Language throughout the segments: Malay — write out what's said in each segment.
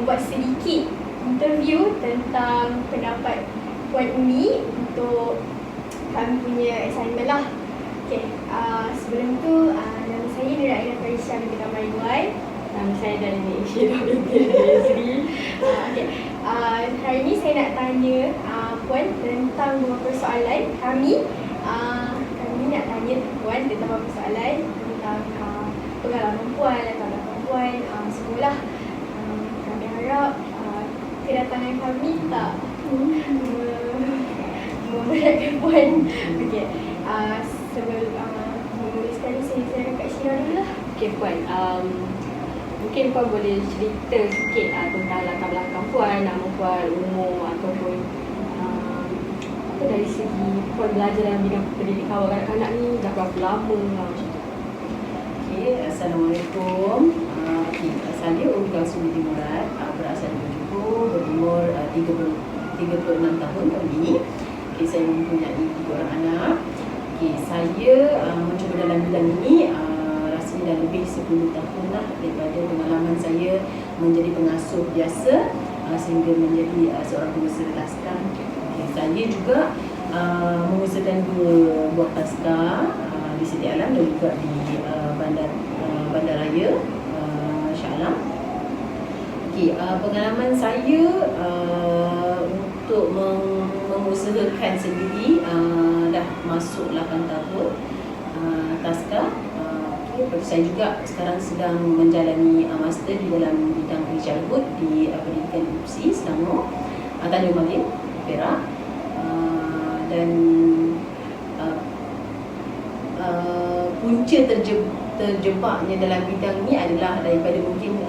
membuat sedikit interview tentang pendapat Puan Umi untuk kami punya assignment lah. Okay, sebelum tu nama saya Nur Aina Farisha binti Kamariwan. Nama saya Dani Syirah binti Azri. Okay, hari ni saya nak tanya Puan tentang beberapa soalan. Kami nak tanya Puan tentang beberapa soalan tentang pengalaman Puan atau latar Puan, semualah. Kami harap kedatangan kami tak memberatkan Puan. Okay, sebelum mula sekali saya nak Kak Syirah dulu lah. Okay Puan, mungkin Puan boleh cerita sikit tentang latar belakang Puan, nama Puan, umur ataupun apa dari segi Puan belajar dalam bidang pendidikan awal kanak-kanak ni dah berapa lama macam tu. Okay, Assalamualaikum. Saya Olga Sumiti Murad, berasal dari Johor, berumur 36 tahun tahun ini. Okay, saya mempunyai 3 orang anak. Okay, saya mencuba dalam bidang ini rasanya dah lebih 10 tahun lah daripada pengalaman saya menjadi pengasuh biasa sehingga menjadi seorang pengusaha taska. Okay, saya juga mengusahakan 2 buah taska di Siti Alam dan juga di Bandaraya Shah Alam. Okay, pengalaman saya untuk mengusahakan sendiri dah masuk 8 tahun taska. Saya juga sekarang sedang menjalani master di dalam bidang early childhood di pendidikan UPSI Selangor, Tanjung Malim, Perak. Dan punca terjebaknya dalam bidang ni adalah daripada mungkin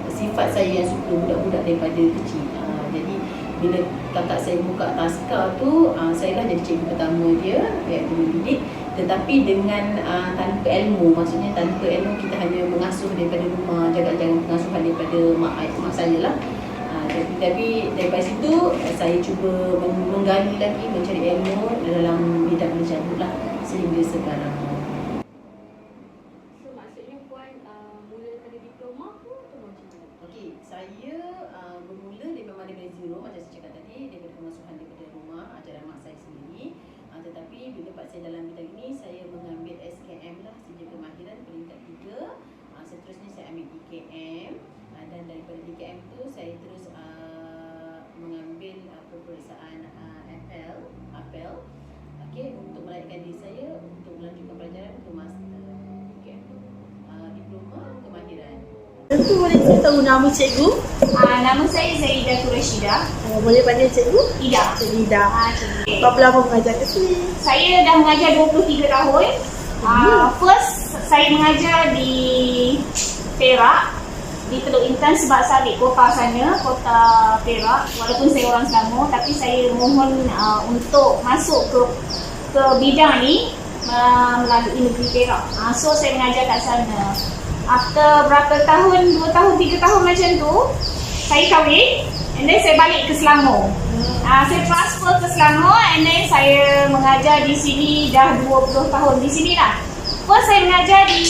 sifat saya yang suka budak-budak daripada kecil. Jadi bila kakak saya buka taska tu, saya lah jadi cikgu pertama dia, iaitu mendidik, tetapi dengan tanpa ilmu. Maksudnya tanpa ilmu, kita hanya mengasuh daripada rumah, jaga-jaga pengasuhan daripada mak saya lah. Tapi daripada situ saya cuba menggali lagi, mencari ilmu dalam bidang menjadi lah sehingga sekarang. So maksudnya Puan mula daripada diploma ke atau macam mana? Okey, saya bermula daripada zero macam saya cakap tadi, daripada pengasuhan daripada rumah, ajaran mak saya sendiri. Tetapi bila dapat saya dalam bidang ini, saya mengambil SKM lah, Sarjana Kemahiran peringkat 3. Seterusnya saya ambil DKM, dan daripada DKM tu saya terus mengambil peperiksaan APEL, okey, untuk melayakkan diri saya untuk melanjutkan pelajaran ke master DKM tu, diploma kemahiran. Tentu boleh saya tahu nama cikgu? Nama saya Zaidah Turashida. Boleh panggil cikgu? Ida. Cikgu Ida. Cikgu. Berapa lama mengajar ke sini? Saya dah mengajar 23 tahun. First, saya mengajar di Perak, di Teluk Intan sebab Salib, kota sana, kota Perak. Walaupun saya orang Selangor, tapi saya mohon untuk masuk ke bidang ni melalui negeri Perak. So saya mengajar kat sana. After berapa tahun, 2 tahun, 3 tahun macam tu, saya kahwin and then saya balik ke Selangor. Saya transfer ke Selangor and then saya mengajar di sini dah 20 tahun di sini lah. First saya mengajar di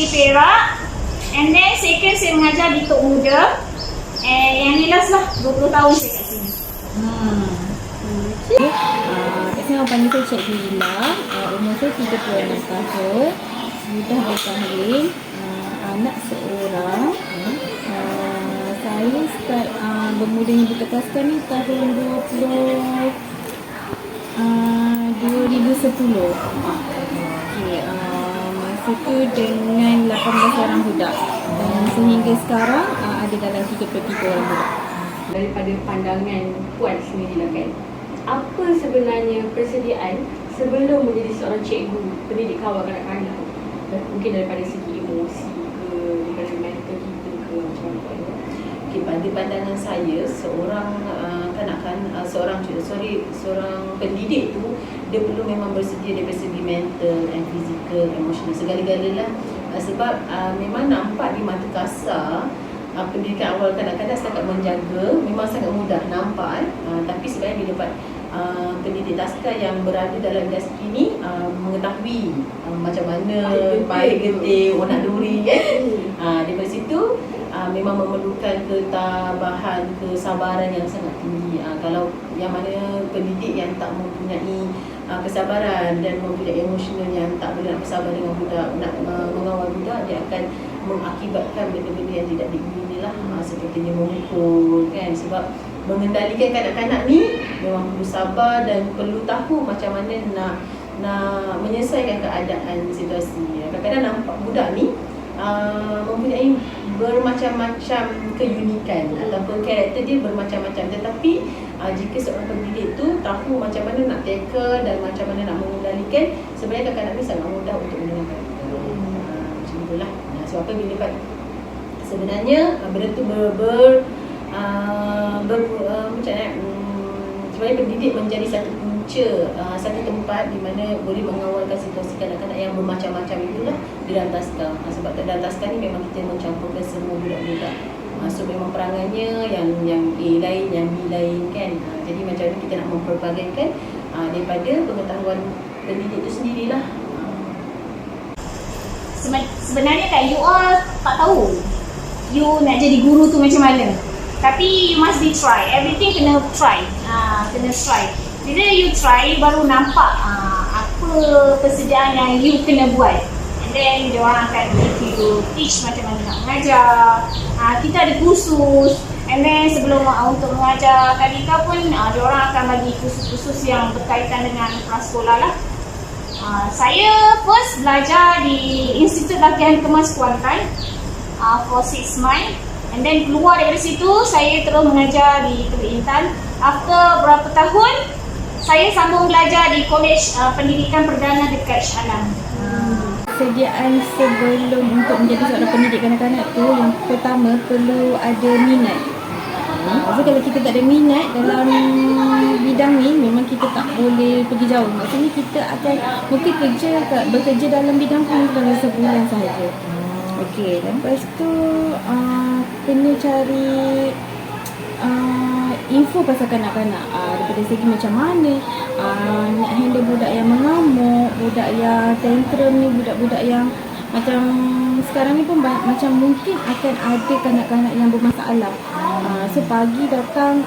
Perak and then second saya mengajar di Tok Muda. Yang ni last lah 20 tahun saya kat sini. Kat sini orang panggil saya Cikgu Ila. Umur saya 36 tahun. Sudah berkahwin, anak seorang. Saya start bermulanya buka taska ni tahun 2010. Okay, masa tu dengan 18 orang budak. Dan sehingga sekarang ada dalam 33 orang budak. Daripada pandangan Puan sendiri lah kan, apa sebenarnya persediaan sebelum menjadi seorang cikgu pendidik awal kanak-kanak? Mungkin daripada segi emosi ke, daripada mental kita ke, macam mana? Okay, pada pandangan saya, seorang seorang pendidik tu dia perlu memang bersedia daripada segi mental and physical, emotional, segala-galanya lah. Sebab memang nampak di mata kasar pendidikan awal kanak-kanak setakat menjaga memang sangat mudah nampak, tapi sebenarnya bila dapat pendidik taska yang berada dalam industri ni macam mana baik getih, warna duri kan. Daripada situ memang memerlukan ketabahan, kesabaran yang sangat tinggi. Kalau yang mana pendidik yang tak mempunyai kesabaran dan mempunyai emosional yang tak boleh nak bersabar dengan budak, nak mengawal budak, dia akan mengakibatkan benda-benda yang tidak diingini lah, sepertinya memukul kan. Sebab mengendalikan kanak-kanak ni memang perlu sabar dan perlu tahu macam mana nak menyelesaikan keadaan situasi. Kadang-kadang nampak budak ni mempunyai bermacam-macam keunikan ataupun karakter dia bermacam-macam, tetapi jika seorang pendidik tu tahu macam mana nak tackle dan macam mana nak mengendalikan, sebenarnya kanak-kanak ni sangat mudah untuk mendengarkan. Macam itulah. Sebab apa bila sebenarnya benda tu sebenarnya pendidik menjadi satu punca, satu tempat di mana boleh mengawalkan situasi kanak-kanak yang bermacam-macam itulah di dalam taska. Sebab dalam taska ni memang kita mencampurkan semua budak-budak. So memang perangannya yang A lain, yang B lain kan. Jadi macam mana kita nak memperbagaikan daripada pengetahuan pendidik itu sendirilah. Sebenarnya kan you all tak tahu you nak jadi guru tu macam mana. Tapi you must be try. Everything kena try. Kena try. Bila you try, baru nampak apa persediaan yang you kena buat. And then dia orang akan give you teach macam mana nak mengajar. Kita ada kursus. And then sebelum untuk mengajar tadika pun dia orang akan bagi kursus-kursus yang berkaitan dengan prasekolah lah. Saya first belajar di Institut Latihan Kemas Kuantan for 6 months. And then keluar dari situ, saya terus mengajar di Teluk Intan. After berapa tahun, saya sambung belajar di Kolej Pendidikan Perdana dekat Shah Alam. Persediaan sebelum untuk menjadi seorang pendidik kanak-kanak tu, yang pertama perlu ada minat. So kalau kita tak ada minat dalam bidang ni, memang kita tak boleh pergi jauh. Maksudnya kita akan mungkin bekerja dalam bidang tu dalam sebulan sahaja. Okey, dan lepas tu kena cari info pasal kanak-kanak, daripada segi macam mana nak handle budak yang mengamuk, budak yang tantrum ni, budak-budak yang macam sekarang ni pun macam mungkin akan ada kanak-kanak yang bermasalah. So pagi datang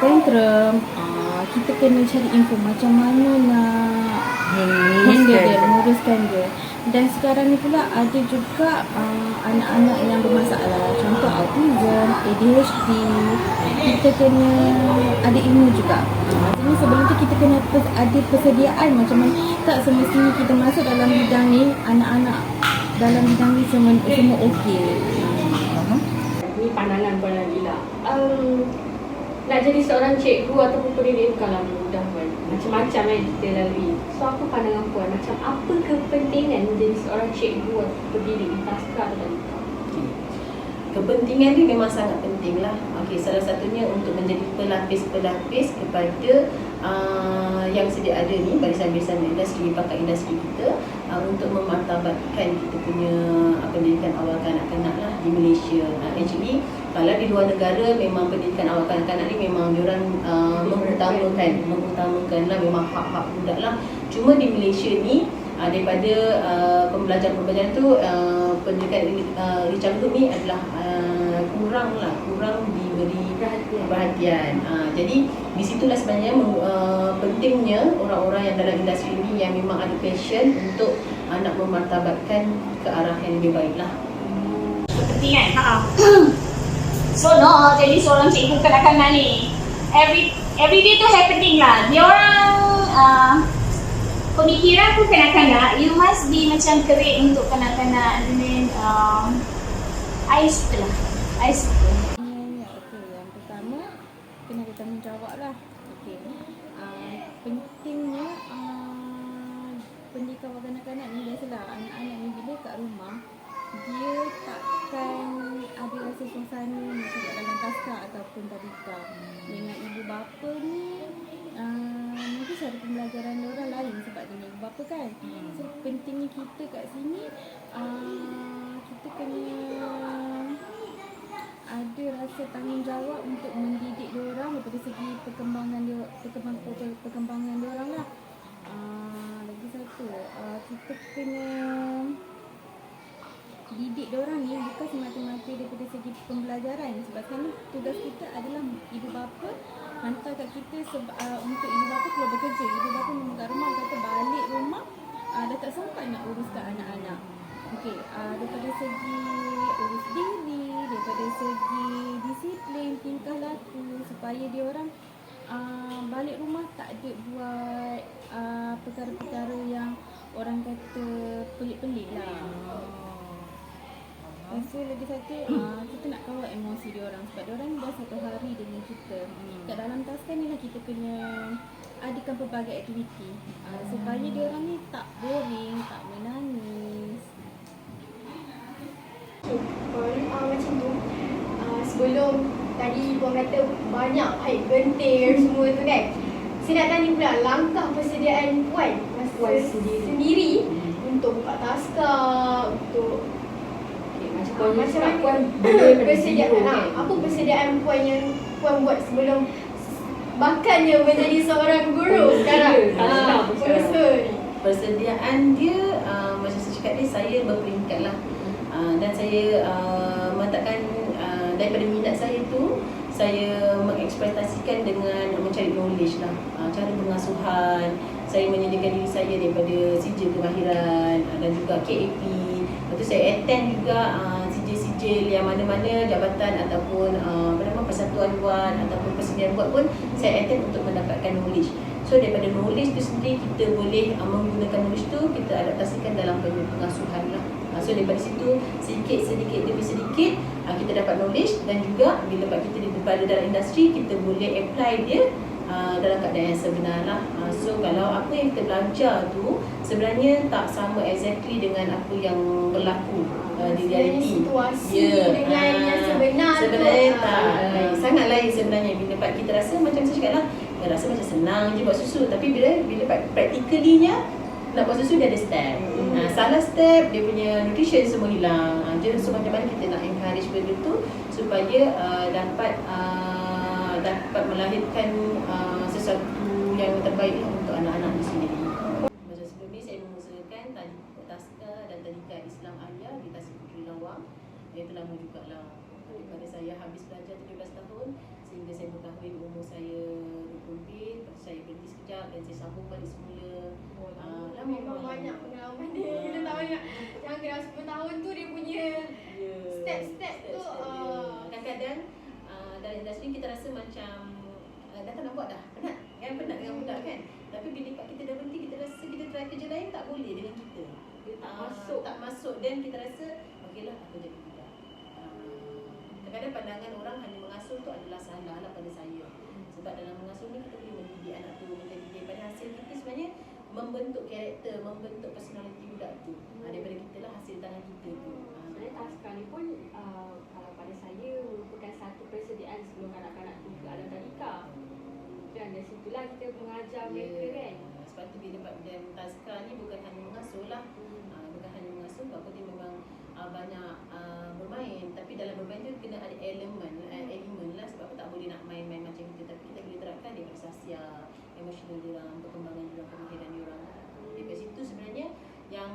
tantrum, kita kena cari info macam mana nak handle dia, menguruskan dia. Dan sekarang ni pula ada juga anak-anak yang bermasalah, contoh autism, ADHD. Kita kena ada ilmu juga. Maksudnya sebelum tu kita kena ada persediaan macam mana. Tak semestinya kita masuk dalam bidang ni, anak-anak dalam bidang ni semua okey. Ini pandangan Puan Nabila. Nak jadi seorang cikgu ataupun pendidik bukanlah mudah pun. Macam-macam kita lalui. So apa pandangan Puan? Macam apa kepentingan menjadi seorang cikgu atau pendidik di taska atau tadika? Kepentingan ni memang sangat penting lah. Salah satunya untuk menjadi pelapis-pelapis kepada yang sedia ada ni, barisan-barisan industri, pakar industri kita, untuk memartabatkan kita punya pendidikan awal kanak-kanak lah di Malaysia. Actually, kalau di luar negara memang pendidikan awal kanak-kanak ni memang diorang mengutamakan lah, memang hak-hak budak lah. Cuma di Malaysia ni daripada pembelajaran tu pendidikan early childhood ni adalah kurang diberi perhatian. Jadi di situlah sebenarnya pentingnya orang-orang yang dalam industri ni yang memang ada passion untuk nak memartabatkan ke arah yang lebih baik lah. Kepentingan. So jadi seorang cikgu kanak-kanak ni every day tu happening lah. Dia orang pemikiran tu kanak-kanak, you must be macam create untuk kanak-kanak. And then I suka lah. Okey, yang pertama kena ada tanggungjawab lah. Okey. Pentingnya pendidikan kanak-kanak ni, biasalah anak-anak ni bila kat rumah dia takkan ada rasa suasana macam kat dalam taska ataupun tadika. Dengan ibu bapa ni mungkin cara pembelajaran diorang lain sebab dia ibu bapa kan. So pentingnya kita kat sini kita kena ada rasa tanggungjawab untuk mendidik diorang daripada segi perkembangan diorang lah. Lagi satu, kita kena didik diorang ni bukan semata-mata daripada segi pembelajaran. Sebab kan tugas kita adalah ibu bapa hantar kat kita untuk ibu bapa keluar bekerja. Ibu bapa memang kat rumah, kata balik rumah dah tak sempat nak uruskan anak-anak. Okey, daripada segi urus diri, daripada segi disiplin, tingkah laku, supaya dia orang balik rumah tak ada buat perkara-perkara yang orang kata pelik-pelik lah. So lagi satu, kita nak kawal emosi dia orang sebab dia orang dah satu hari dengan kita. Kat dalam taska ni lah kita kena adakan pelbagai aktiviti supaya dia orang ni tak boring, tak menangis. Macam tu. Sebelum tadi Puan kata banyak haid gentir semua tu kan. Saya nak tanya pula langkah persediaan Puan sendiri untuk buka taska, untuk macam mana persediaan apa persediaan Puan yang Puan buat sebelum bakannya menjadi seorang guru sekarang. Persediaan dia macam saya cakap tadi, saya berperingkat lah. Dan saya mengatakan daripada minat saya tu, saya mengeksplorasikan dengan mencari knowledge lah, cara pengasuhan. Saya menyediakan diri saya daripada sijil kemahiran dan juga KAP. Lepas tu saya attend juga sijil-sijil yang mana-mana jabatan ataupun persatuan buat ataupun persediaan buat pun saya attend untuk mendapatkan knowledge. So daripada knowledge tu sendiri kita boleh menggunakan knowledge tu kita adaptasikan dalam pengasuhan lah. So daripada situ sedikit demi sedikit kita dapat knowledge, dan juga bila kita berada dalam industri kita boleh apply dia dalam keadaan yang sebenar lah. So kalau apa yang kita belajar tu sebenarnya tak sama exactly dengan apa yang berlaku di realiti. Situasi dengan yang sebenarnya tak sangat lain sebenarnya. Bila kita rasa macam saya cakap lah, rasa macam senang je buat susu, tapi bila practically-nya nak buat susu dia ada step. Salah step dia punya nutrition semua hilang. So macam mana kita nak encourage benda tu supaya dapat melahirkan sesuatu yang terbaik untuk anak-anak di sini. Macam sebelum ni saya mengusahakan taska dan tadika Islam Alia di Tasik Puteri Lawang. Itu lama jugalah. Daripada saya habis belajar 17 tahun sehingga saya berkahwin umur saya 20 lebih, lepas saya berhenti sekejap dan saya sambung balik semula. Memang banyak pengalaman dia. Kita tak banyak yang kena 10 tahun tu dia punya step-step tu. Kadang-kadang dalam industri kita rasa macam dah tak nak buat dah, penat dengan budak kan. Tapi bila kita dah berhenti, kita rasa kita try kerja lain tak boleh dengan kita. Tak masuk dan kita rasa okeylah aku jadi budak. Kadang-kadang pandangan orang hanya mengasuh tu adalah salah lah pada saya. Sebab dalam mengasuh ni kita boleh mendidik anak tu, mendidik pada hasil kita sebenarnya membentuk karakter, membentuk personality budak tu. Daripada kita lah hasil tangan kita tu. Sebenarnya taska ni pun kalau pada saya merupakan satu persediaan sebelum kanak-kanak tu ke alam tadika. Dan dari situlah kita mengajar mereka kan. Sebab tu bila dan taska ni bukan hanya mengasuh lah. Bukan hanya mengasuh, sebab dia memang banyak bermain. Tapi dalam bermain tu kena ada elemen lah. Sebab apa tak boleh nak main-main macam kita. Tapi kita boleh terapkan daripada sosial, emosional diorang, perkembangan diorang, kemahiran diorang. Daripada situ sebenarnya yang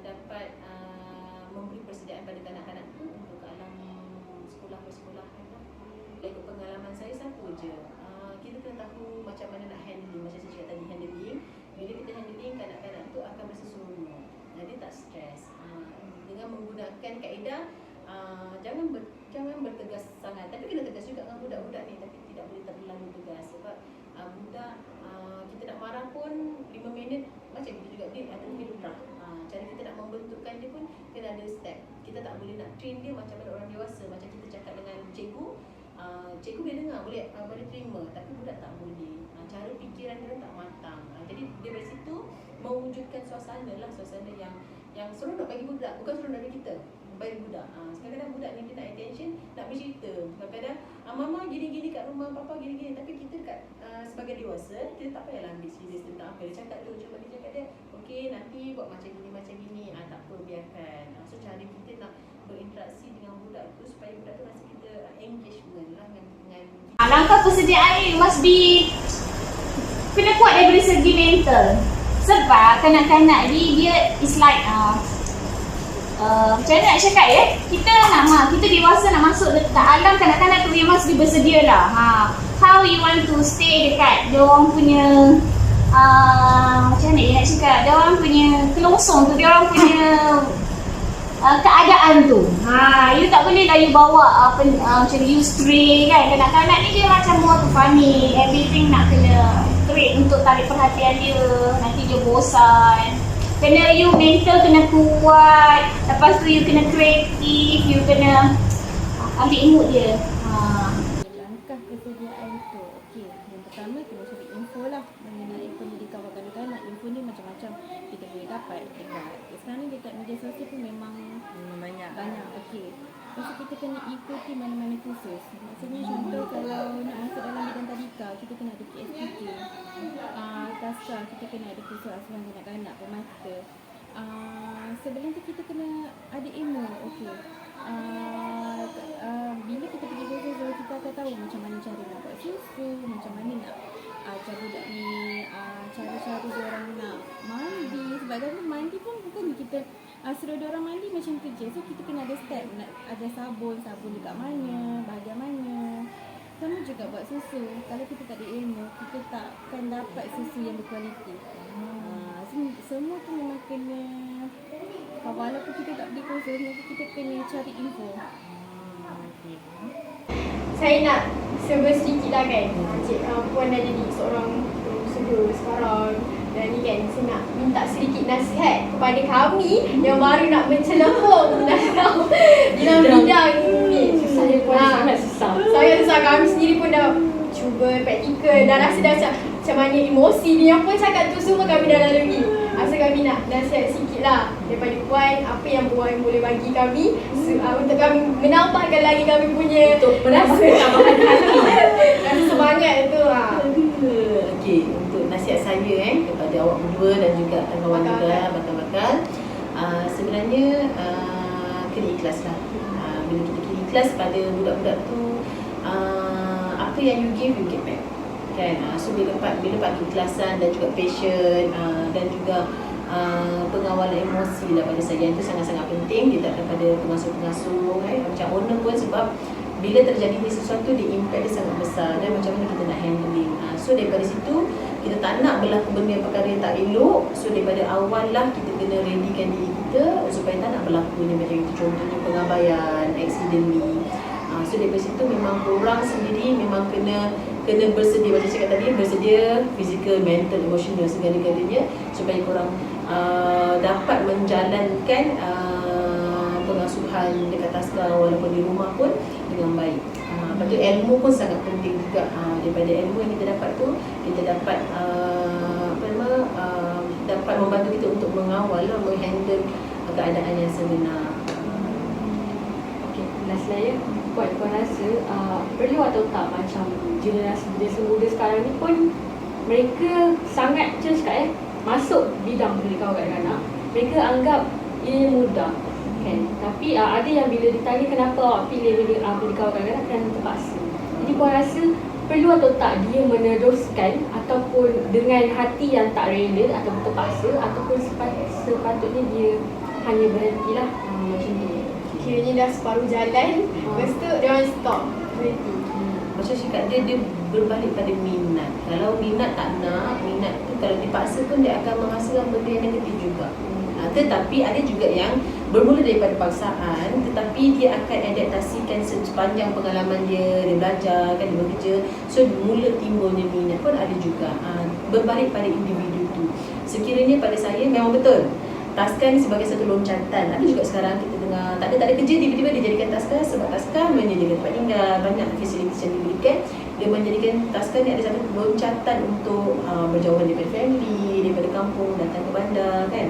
dapat memberi persediaan pada kanak-kanak tu untuk ke alam sekolah-persekolahan lah. Ikut pengalaman saya satu je, kita kena tahu macam mana nak handling. Macam saya cakap tadi, handling. Bila kita handling, kanak-kanak tu akan berasa seronok, jadi tak stres. Dengan menggunakan kaedah jangan bertegas sangat, tapi kena tegas juga dengan budak-budak ni, tapi tidak boleh terlalu tegas. Sebab budak kita nak marah pun 5 minit macam kita juga, dia ada fitrah. Cara kita nak membentukkan dia pun kena ada step. Kita tak boleh nak train dia macam mana orang dewasa. Macam kita cakap dengan cikgu, cikgu boleh dengar, boleh terima, tapi budak tak boleh. Cara fikiran dia tak matang. Jadi dia dari situ mewujudkan suasana yang seronok bagi budak, bukan seronok bagi kita, bagi budak. Kadang-kadang budak ni dia nak attention, nak bercerita. Kadang-kadang mama gini-gini kat rumah, papa gini-gini, tapi kita dekat sebagai dewasa kita tak payahlah ambil serius tentang apa dia cakap tu. Cuma dia cakap dia, okey nanti buat macam gini, tak apa, biarkan. So cara kita nak berinteraksi dengan budak tu supaya budak tu rasa kita engagement lah dengan langkah persediaan ni must be kena kuat daripada segi mental. Sebab kanak-kanak ni dia is like macam mana nak cakap kita dewasa nak masuk dekat alam kanak-kanak tu memang mesti bersedia lah. How you want to stay dekat diorang punya macam mana nak cakap, diorang punya kelosong tu, diorang punya keadaan tu. You tak boleh lah you bawa macam you stray kan. Kanak-kanak ni dia macam more to funny, everything nak kena create untuk tarik perhatian dia, nanti dia bosan. Kena you mental kena kuat, lepas tu you kena kreatif, you kena ambil mood dia. Langkah kesediaan tu, okey. Yang pertama kita cari info lah mengenai pendidikan kanak-kanak. Info ni macam-macam kita boleh dapat dekat. Sekarang ni dekat media sosial pun memang banyak. Okey. Lepas tu kita kena ikuti mana-mana kursus. Maksudnya contoh kalau nak masuk dalam bidang tadika, kita kena ada KSPK. Taska, kita kena ada kursus asuhan kanak-kanak, pemata. Sebelum tu kita kena ada ilmu. Okey. Bila kita pergi kursus, kita akan tahu macam mana cara nak buat susu, macam mana nak cara budak ni, cara-cara diorang nak mandi. Sebab dalam mandi pun bukan kita suruh diorang mandi macam tu je. So kita kena ada step, nak ada sabun dekat mana, bahagian mana. Sama juga buat susu. Kalau kita tak ada ilmu, kita takkan dapat susu yang berkualiti. Semua tu memang kena, walaupun kita tak pergi kursus, kita kena cari info. Saya nak serba sedikit lah kan. Cik Puan dah jadi seorang pengusaha sekarang. Dan ni kan, saya nak minta sedikit nasihat kepada kami yang baru nak mencelupung dalam bidang ni. Saya pun sangat susah. Saya susah, kami sendiri pun dah cuba praktikal, dah rasa dah macam mana emosi ni, apa cakap tu semua kami dah lalui. Asal kami nak nasihat sikit lah daripada Puan, apa yang Puan boleh bagi kami untuk kami menambahkan lagi kami punya Untuk menambahkan tambahan hati. rasa semangat tu. Okey, untuk nasihat saya kepada awak berdua dan juga kawan juga bakal-bakal, sebenarnya kena ikhlaslah. Bila kita kena ikhlas pada budak-budak tu, apa yang you give, you get back. Kan? So bila dapat keikhlasan dan juga passion dan juga pengawalan emosi lah pada saya, itu sangat-sangat penting daripada pengasuh-pengasuh macam owner pun, sebab bila terjadi sesuatu, dia impact dia sangat besar dan macam mana kita nak handling. So daripada situ kita tak nak berlaku benda perkara yang tak elok. So daripada awal lah kita kena readykan diri kita supaya tak nak berlaku macam itu. Contohnya pengabaian, accidentally. So daripada situ memang korang sendiri memang kena bersedia, macam saya kata tadi, bersedia physical, mental, emotional, segala-galanya supaya korang dapat menjalankan pengasuhan dekat taska walaupun di rumah pun dengan baik. Lepas tu ilmu pun sangat penting juga. Daripada ilmu yang kita dapat tu, kita dapat dapat membantu kita untuk mengawal, menghandle keadaan yang sebenar. Okay, last lah ya. Puan rasa perlu atau tak macam generasi muda sekarang ni pun mereka sangat macam cakap masuk bidang pendidikan kanak-kanak, mereka anggap ia mudah kan. Tapi ada yang bila ditanya kenapa awak pilih pendidikan kanak-kanak, kerana terpaksa. Jadi puan rasa perlu atau tak dia meneruskan ataupun dengan hati yang tak rela ataupun terpaksa, ataupun sepatutnya dia hanya berhentilah macam tu. Kiranya dah separuh jalan, lepas tu dia orang stop, berhenti. Macam cakap dia berbalik pada minat. Kalau minat tak nak, minat tu kalau dipaksa pun dia akan menghasilkan benda yang negatif juga. Tetapi ada juga yang bermula daripada paksaan, tetapi dia akan adaptasikan sepanjang pengalaman dia belajar, kan, dia bekerja. So mula timbulnya minat pun ada juga. Berbalik pada individu tu. Sekiranya pada saya memang betul taska ni sebagai satu loncatan. Ada juga sekarang kita dengar tak ada kerja, tiba-tiba dia jadikan taska sebab taska menyediakan tempat tinggal, banyak fasilitas yang diberikan. Dia menjadikan taska ni ada satu loncatan untuk berjauhan daripada family, daripada kampung, datang ke bandar kan.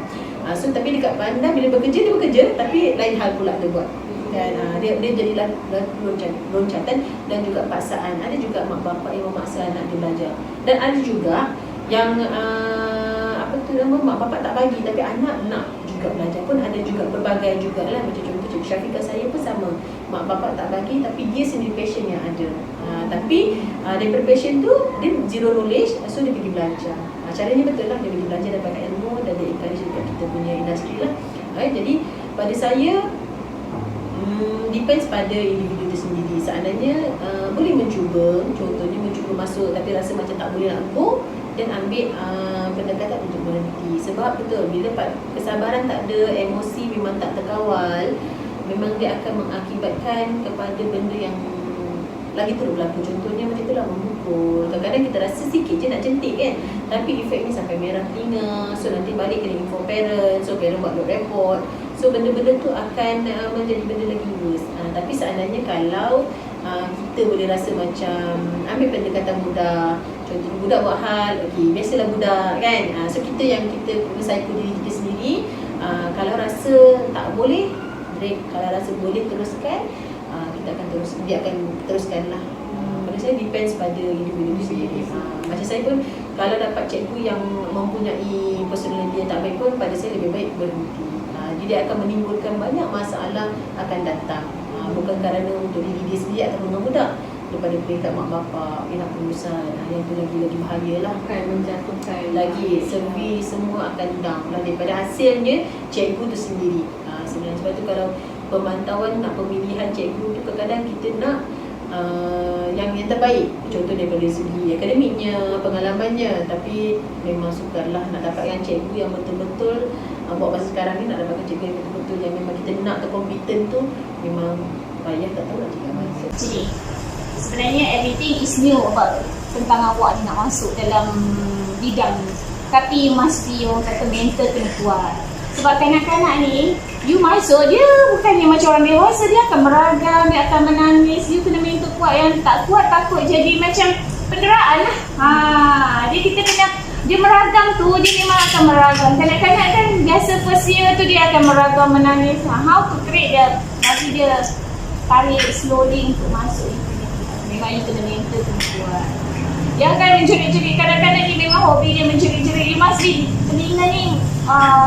So tapi dekat bandar bila bekerja, dia bekerja, tapi lain hal pula dia buat kan. Dia jadilah loncatan dan juga paksaan. Ada juga mak bapak yang memaksa anak dia belajar, dan ada juga yang mak bapak tak bagi tapi anak nak juga belajar pun ada juga, berbagai jugalah. Macam contoh Cikgu Syafiqah saya pun sama, mak bapak tak bagi tapi dia sendiri passion yang ada. Tapi daripada passion tu dia zero knowledge, so dia pergi belajar. Caranya betul lah, dia pergi belajar, dapatkan ilmu dan dia encourage dekat kita punya industri lah. Jadi pada saya depends pada individu itu sendiri. Seandainya boleh mencuba, contohnya mencuba masuk tapi rasa macam tak boleh nak go, dan ambil pendekatan untuk berhenti. Sebab betul, bila kesabaran tak ada, emosi memang tak terkawal, memang dia akan mengakibatkan kepada benda yang lagi teruk berlaku. Contohnya macam itulah, memukul. Kadang-kadang kita rasa sikit je nak jentik kan, tapi efeknya sampai merah telinga. So nanti balik kena inform parent, so parent buat note report. So benda-benda tu akan menjadi benda lagi worse. Tapi seandainya kalau kita boleh rasa macam ambil pendekatan mudah. Contohnya budak buat hal, okey, biasalah budak kan. So kita psycho diri kita sendiri. Kalau rasa tak boleh, break. Kalau rasa boleh, teruskan. Dia akan teruskan lah. Pada saya depends pada individu sendiri. Macam saya pun kalau dapat cikgu yang mempunyai personality yang tak baik pun, pada saya lebih baik berhenti. Jadi dia akan menimbulkan banyak masalah akan datang. Bukan kerana untuk diri dia sendiri atau dengan budak, daripada peringkat mak bapak, pihak pengurusan. Yang tu lagi bahaya lah. Akan menjatuhkan lagi servis semua akan down lah daripada hasilnya cikgu tu sendiri. Sebenarnya sebab tu kalau pemantauan nak pemilihan cikgu tu kadang-kadang kita nak yang terbaik. Contoh daripada segi akademiknya, pengalamannya, tapi memang sukarlah nak dapatkan cikgu yang betul-betul buat masa sekarang ni, nak dapatkan cikgu yang betul-betul yang memang kita nak kompeten tu memang payah, tak tahu nak cakap masa. Jadi sebenarnya everything is new about tentang awak ni nak masuk dalam bidang ni. Tapi must be orang kata mental kena kuat. Sebab kanak-kanak ni, you masuk, dia bukannya macam orang dewasa, dia akan meragam, dia akan menangis. You kena mental kuat. Yang tak kuat takut jadi macam penderaan lah. Jadi kita kena, dia meragam tu, dia memang akan meragam. Kanak-kanak kan biasa first year tu dia akan meragam, menangis. How to create dia, bagi dia tarik slowly untuk masuk. Memang you kena mental kena kuat. Dia akan menjerit-jerit. Kadang-kadang ni memang hobi dia menjerit-jerit. You must be, telinga ni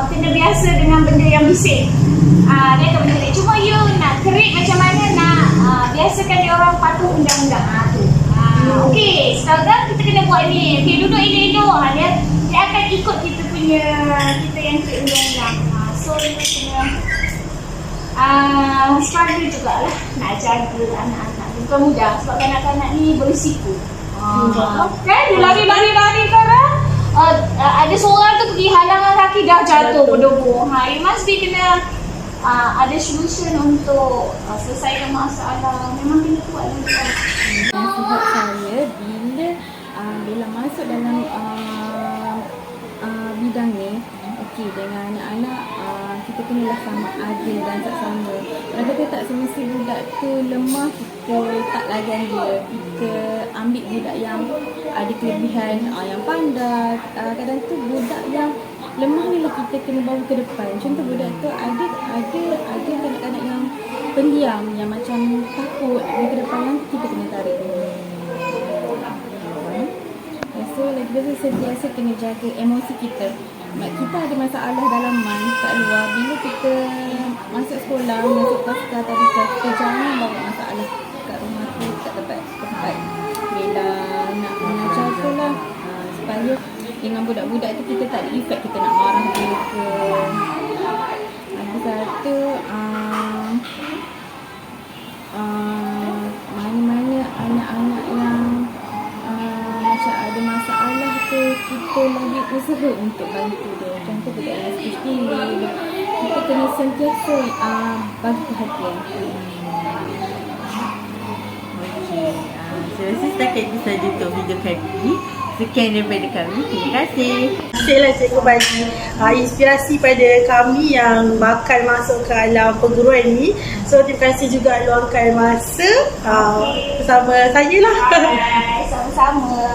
kena biasa dengan benda yang bising. Dia akan menjerit. Cuma you nak kerik macam mana, nak biasakan dia orang patuh undang-undang. Okey, sekarang kita kena buat ni. Okey, duduk elok-elok. Dia akan ikut kita punya, kita yang kerik undang-undang. So you kena struggle jugalah nak jaga anak-anak. Bukan mudah sebab kanak-kanak ni berisiko. Kan dia lari-lari sekarang, ada seorang tu pergi halangan kaki, dah jatuh berdebu. You must be kena ada solution untuk selesaikan masalah. Memang kena kuat juga. Nasihat saya bila masuk dalam bidang ni, okey, dengan anak-anak kita kenalah sama adil dan saksama. Kalau kita tak semesti budak tu lemah, kita tak layan dia. Kita ambil budak yang ada kelebihan, yang pandai. Kadang tu budak yang lemah ni lah kita kena bawa ke depan. Contoh budak tu ada kanak-kanak yang pendiam, yang macam takut ke depan, nanti kita kena tarik dia. So lagi biasa sentiasa kena jaga emosi kita. Kita ada masalah dalam mind kat luar. Bila kita masuk sekolah, masuk pasca tadika, kita jangan bawa masalah kat rumah tu, kat tempat bila nak mengajar tu lah. Supaya dengan budak-budak tu kita tak ada efek kita nak marah dia ke. Lagi satu, mana-mana anak-anak yang macam ada masalah tu, kita lagi usaha untuk bantu dia. Contoh budak yang skilling, kita kena sentiasa bagi perhatian. Okey. Saya rasa setakat itu saja untuk video kami. Sekian daripada kami. Terima kasih. Terima kasih cikgu bagi inspirasi pada kami yang bakal masuk ke dalam perguruan ni. So terima kasih juga luangkan masa bersama saya lah. Sama-sama.